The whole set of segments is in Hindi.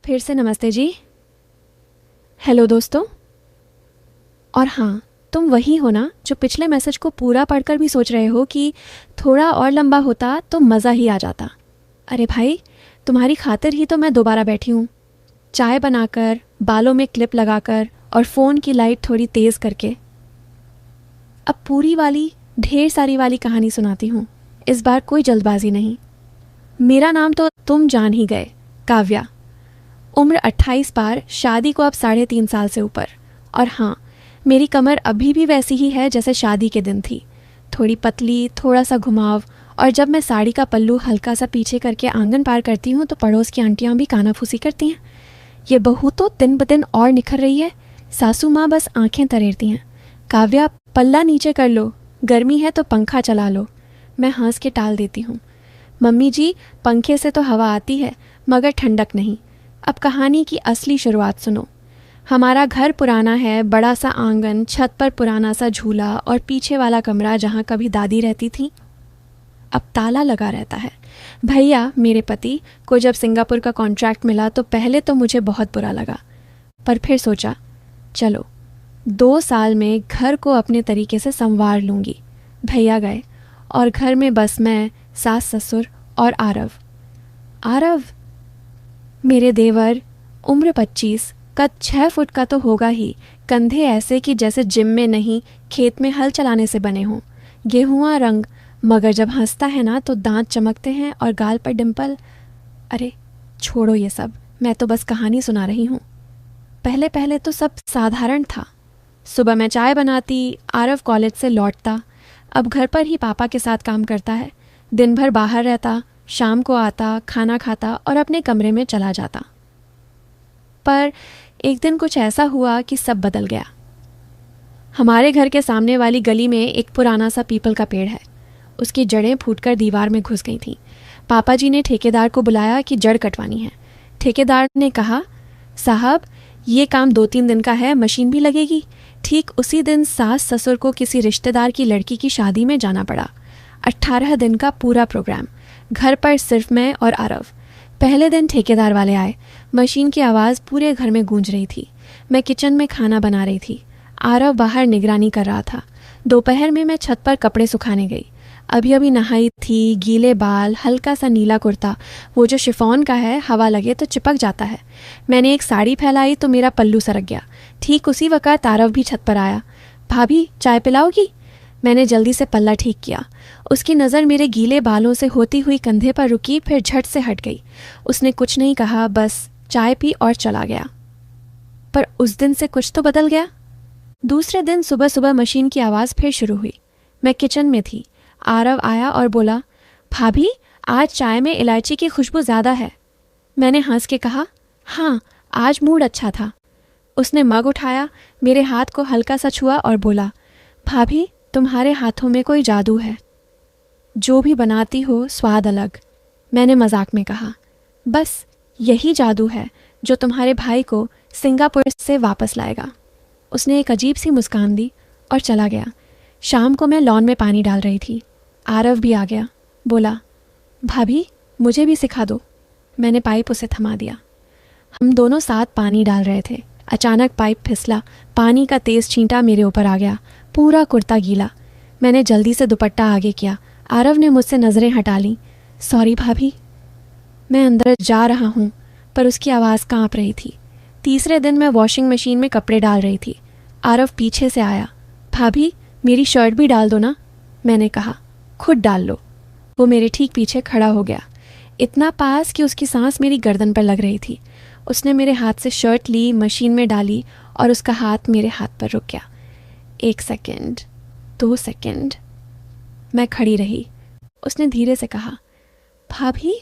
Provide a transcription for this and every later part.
फिर से नमस्ते जी। हेलो दोस्तों। और हाँ, तुम वही हो ना जो पिछले मैसेज को पूरा पढ़कर भी सोच रहे हो कि थोड़ा और लंबा होता तो मज़ा ही आ जाता। अरे भाई, तुम्हारी खातिर ही तो मैं दोबारा बैठी हूँ, चाय बनाकर, बालों में क्लिप लगाकर और फ़ोन की लाइट थोड़ी तेज़ करके। अब पूरी वाली ढेर सारी वाली कहानी सुनाती हूँ। इस बार कोई जल्दबाजी नहीं। मेरा नाम तो तुम जान ही गए, काव्या। उम्र 28 पार, शादी को अब 3.5 साल से ऊपर। और हाँ, मेरी कमर अभी भी वैसी ही है जैसे शादी के दिन थी, थोड़ी पतली, थोड़ा सा घुमाव। और जब मैं साड़ी का पल्लू हल्का सा पीछे करके आंगन पार करती हूँ तो पड़ोस की आंटियाँ भी कानाफूसी करती हैं। ये बहू तो दिन ब दिन और निखर रही है। सासू माँ बस आंखें तरेरती हैं। काव्या, पल्ला नीचे कर लो, गर्मी है तो पंखा चला लो। मैं हंस के टाल देती हूँ। मम्मी जी, पंखे से तो हवा आती है मगर ठंडक नहीं। अब कहानी की असली शुरुआत सुनो। हमारा घर पुराना है, बड़ा सा आंगन, छत पर पुराना सा झूला और पीछे वाला कमरा जहाँ कभी दादी रहती थी अब ताला लगा रहता है। भैया, मेरे पति को जब सिंगापुर का कॉन्ट्रैक्ट मिला तो पहले तो मुझे बहुत बुरा लगा, पर फिर सोचा चलो 2 साल में घर को अपने तरीके से संवार लूँगी। भैया गए और घर में बस मैं, सास ससुर और आरव। आरव मेरे देवर, उम्र 25, कद 6 फुट का तो होगा ही, कंधे ऐसे कि जैसे जिम में नहीं खेत में हल चलाने से बने हों, गेहुआ रंग, मगर जब हंसता है ना तो दांत चमकते हैं और गाल पर डिम्पल। अरे छोड़ो ये सब, मैं तो बस कहानी सुना रही हूँ। पहले पहले तो सब साधारण था। सुबह मैं चाय बनाती, आरव कॉलेज से लौटता, अब घर पर ही पापा के साथ काम करता है। दिन भर बाहर रहता, शाम को आता, खाना खाता और अपने कमरे में चला जाता। पर एक दिन कुछ ऐसा हुआ कि सब बदल गया। हमारे घर के सामने वाली गली में एक पुराना सा पीपल का पेड़ है। उसकी जड़ें फूटकर दीवार में घुस गई थीं। पापा जी ने ठेकेदार को बुलाया कि जड़ कटवानी है। ठेकेदार ने कहा, साहब ये काम 2-3 दिन का है, मशीन भी लगेगी। ठीक उसी दिन सास ससुर को किसी रिश्तेदार की लड़की की शादी में जाना पड़ा। 18 दिन का पूरा प्रोग्राम, घर पर सिर्फ मैं और आरव। पहले दिन ठेकेदार वाले आए। मशीन की आवाज़ पूरे घर में गूंज रही थी। मैं किचन में खाना बना रही थी, आरव बाहर निगरानी कर रहा था। दोपहर में मैं छत पर कपड़े सुखाने गई। अभी अभी नहाई थी, गीले बाल, हल्का सा नीला कुर्ता, वो जो शिफॉन का है, हवा लगे तो चिपक जाता है। मैंने एक साड़ी फैलाई तो मेरा पल्लू सरक गया। ठीक उसी वक़्त आरव भी छत पर आया। भाभी, चाय पिलाओगी? मैंने जल्दी से पल्ला ठीक किया। उसकी नज़र मेरे गीले बालों से होती हुई कंधे पर रुकी, फिर झट से हट गई। उसने कुछ नहीं कहा, बस चाय पी और चला गया। पर उस दिन से कुछ तो बदल गया। दूसरे दिन सुबह सुबह मशीन की आवाज़ फिर शुरू हुई। मैं किचन में थी। आरव आया और बोला, भाभी आज चाय में इलायची की खुशबू ज़्यादा है। मैंने हंस के कहा, हाँ आज मूड अच्छा था। उसने मग उठाया, मेरे हाथ को हल्का सा छुआ और बोला, भाभी तुम्हारे हाथों में कोई जादू है, जो भी बनाती हो स्वाद अलग। मैंने मजाक में कहा, बस यही जादू है जो तुम्हारे भाई को सिंगापुर से वापस लाएगा। उसने एक अजीब सी मुस्कान दी और चला गया। शाम को मैं लॉन में पानी डाल रही थी। आरव भी आ गया, बोला, भाभी मुझे भी सिखा दो। मैंने पाइप उसे थमा दिया। हम दोनों साथ पानी डाल रहे थे। अचानक पाइप फिसला, पानी का तेज़ छींटा मेरे ऊपर आ गया, पूरा कुर्ता गीला। मैंने जल्दी से दुपट्टा आगे किया। आरव ने मुझसे नज़रें हटा लीं। सॉरी भाभी। मैं अंदर जा रहा हूँ, पर उसकी आवाज़ काँप रही थी। तीसरे दिन मैं वॉशिंग मशीन में कपड़े डाल रही थी। आरव पीछे से आया, भाभी मेरी शर्ट भी डाल दो ना। मैंने कहा, खुद डाल लो। वो मेरे ठीक पीछे खड़ा हो गया, इतना पास कि उसकी सांस मेरी गर्दन पर लग रही थी। उसने मेरे हाथ से शर्ट ली, मशीन में डाली और उसका हाथ मेरे हाथ पर रुक गया। 1 सेकंड, 2 सेकंड। मैं खड़ी रही। उसने धीरे से कहा, भाभी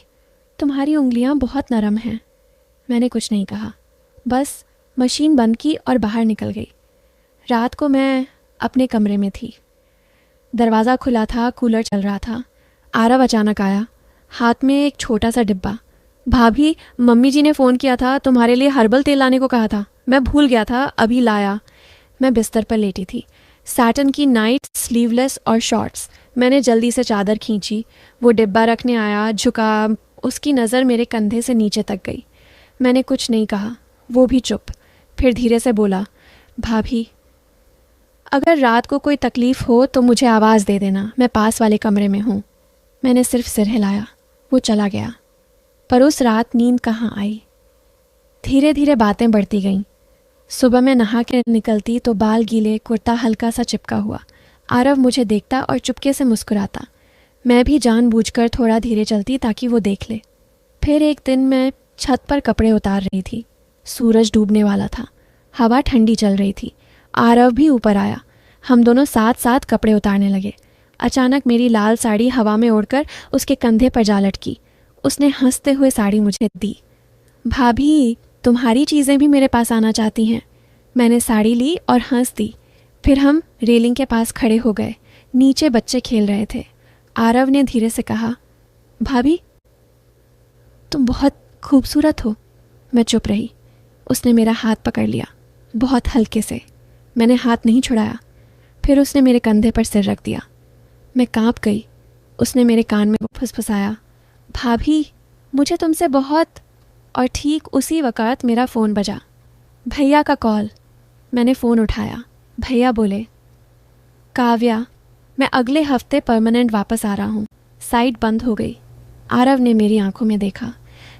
तुम्हारी उंगलियां बहुत नरम हैं। मैंने कुछ नहीं कहा, बस मशीन बंद की और बाहर निकल गई। रात को मैं अपने कमरे में थी। दरवाज़ा खुला था, कूलर चल रहा था। आरव अचानक आया, हाथ में एक छोटा सा डिब्बा। भाभी मम्मी जी ने फ़ोन किया था, तुम्हारे लिए हर्बल तेल लाने को कहा था, मैं भूल गया था, अभी लाया। मैं बिस्तर पर लेटी थी, सैटन की नाइट, स्लीवलेस और शॉर्ट्स। मैंने जल्दी से चादर खींची। वो डिब्बा रखने आया, झुका। उसकी नज़र मेरे कंधे से नीचे तक गई। मैंने कुछ नहीं कहा, वो भी चुप। फिर धीरे से बोला, भाभी अगर रात को कोई तकलीफ़ हो तो मुझे आवाज़ दे देना, मैं पास वाले कमरे में हूँ। मैंने सिर्फ सिर हिलाया। वो चला गया। पर उस रात नींद कहाँ आई। धीरे धीरे बातें बढ़ती गईं। सुबह मैं नहा के निकलती तो बाल गीले, कुर्ता हल्का सा चिपका हुआ। आरव मुझे देखता और चुपके से मुस्कुराता। मैं भी जानबूझकर थोड़ा धीरे चलती ताकि वो देख ले। फिर एक दिन मैं छत पर कपड़े उतार रही थी। सूरज डूबने वाला था। हवा ठंडी चल रही थी। आरव भी ऊपर आया। हम दोनों साथ साथ कपड़े उतारने लगे। अचानक मेरी लाल साड़ी हवा में उड़कर उसके कंधे पर जा लटकी। उसने हंसते हुए साड़ी मुझे दी। भाभी तुम्हारी चीज़ें भी मेरे पास आना चाहती हैं। मैंने साड़ी ली और हंस दी। फिर हम रेलिंग के पास खड़े हो गए। नीचे बच्चे खेल रहे थे। आरव ने धीरे से कहा, भाभी तुम बहुत खूबसूरत हो। मैं चुप रही। उसने मेरा हाथ पकड़ लिया, बहुत हल्के से। मैंने हाथ नहीं छुड़ाया। फिर उसने मेरे कंधे पर सिर रख दिया। मैं कांप गई। उसने मेरे कान में फुसफुसाया, भाभी मुझे तुमसे बहुत। और ठीक उसी वक़्त मेरा फ़ोन बजा। भैया का कॉल। मैंने फ़ोन उठाया। भैया बोले, काव्या मैं अगले हफ्ते परमानेंट वापस आ रहा हूँ। साइट बंद हो गई। आरव ने मेरी आंखों में देखा,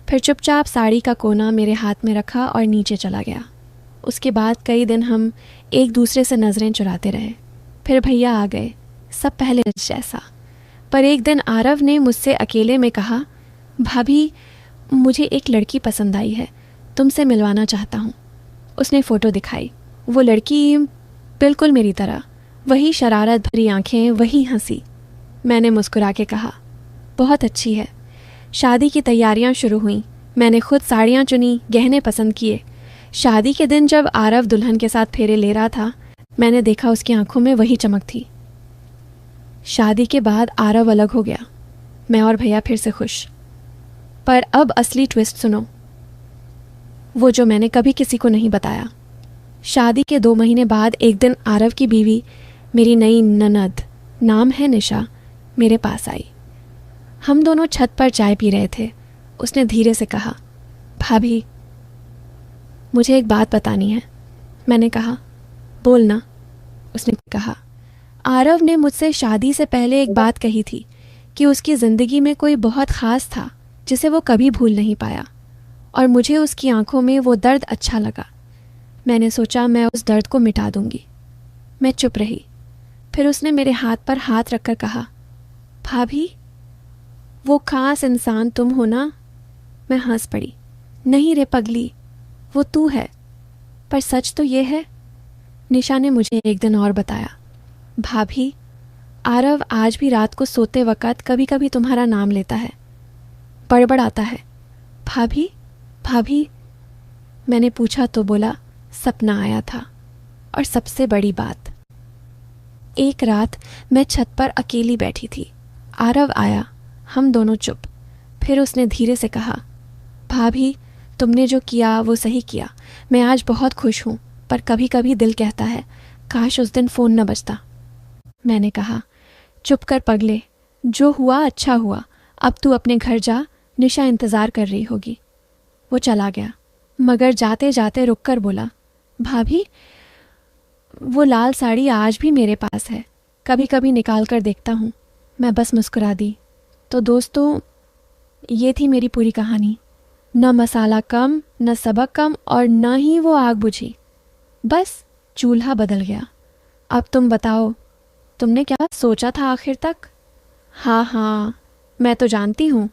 फिर चुपचाप साड़ी का कोना मेरे हाथ में रखा और नीचे चला गया। उसके बाद कई दिन हम एक दूसरे से नज़रें चुराते रहे। फिर भैया आ गए, सब पहले जैसा। पर एक दिन आरव ने मुझसे अकेले में कहा, भाभी मुझे एक लड़की पसंद आई है, तुमसे मिलवाना चाहता हूँ। उसने फ़ोटो दिखाई। वो लड़की बिल्कुल मेरी तरह, वही शरारत भरी आंखें, वही हंसी। मैंने मुस्कुरा के कहा, बहुत अच्छी है। शादी की तैयारियां शुरू हुईं। मैंने खुद साड़ियां चुनी, गहने पसंद किए। शादी के दिन जब आरव दुल्हन के साथ फेरे ले रहा था, मैंने देखा उसकी आंखों में वही चमक थी। शादी के बाद आरव अलग हो गया। मैं और भैया फिर से खुश। पर अब असली ट्विस्ट सुनो, वो जो मैंने कभी किसी को नहीं बताया। शादी के 2 महीने बाद एक दिन आरव की बीवी, मेरी नई ननद, नाम है निशा, मेरे पास आई। हम दोनों छत पर चाय पी रहे थे। उसने धीरे से कहा, भाभी मुझे एक बात बतानी है। मैंने कहा, बोल ना। उसने कहा, आरव ने मुझसे शादी से पहले एक बात कही थी कि उसकी ज़िंदगी में कोई बहुत ख़ास था जिसे वो कभी भूल नहीं पाया, और मुझे उसकी आंखों में वो दर्द अच्छा लगा। मैंने सोचा मैं उस दर्द को मिटा दूंगी। मैं चुप रही। फिर उसने मेरे हाथ पर हाथ रखकर कहा, भाभी वो खास इंसान तुम हो ना। मैं हंस पड़ी। नहीं रे पगली, वो तू है। पर सच तो ये है, निशा ने मुझे एक दिन और बताया, भाभी आरव आज भी रात को सोते वक़्त कभी कभी तुम्हारा नाम लेता है, बड़बड़ाता है, भाभी भाभी। मैंने पूछा तो बोला, सपना आया था। और सबसे बड़ी बात, एक रात मैं छत पर अकेली बैठी थी। आरव आया। हम दोनों चुप। फिर उसने धीरे से कहा, भाभी तुमने जो किया वो सही किया। मैं आज बहुत खुश हूँ, पर कभी कभी दिल कहता है काश उस दिन फ़ोन न बजता। मैंने कहा, चुप कर पगले, जो हुआ अच्छा हुआ। अब तू अपने घर जा, निशा इंतज़ार कर रही होगी। वो चला गया, मगर जाते जाते रुक कर बोला, भाभी वो लाल साड़ी आज भी मेरे पास है, कभी कभी निकाल कर देखता हूँ। मैं बस मुस्कुरा दी। तो दोस्तों, ये थी मेरी पूरी कहानी। न मसाला कम, न सबक कम, और न ही वो आग बुझी। बस चूल्हा बदल गया। अब तुम बताओ, तुमने क्या सोचा था आखिर तक? हाँ हाँ, मैं तो जानती हूँ,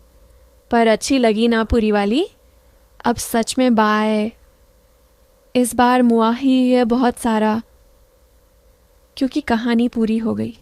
पर अच्छी लगी ना पूरी वाली। अब सच में बाय। इस बार मुआ ही है बहुत सारा, क्योंकि कहानी पूरी हो गई।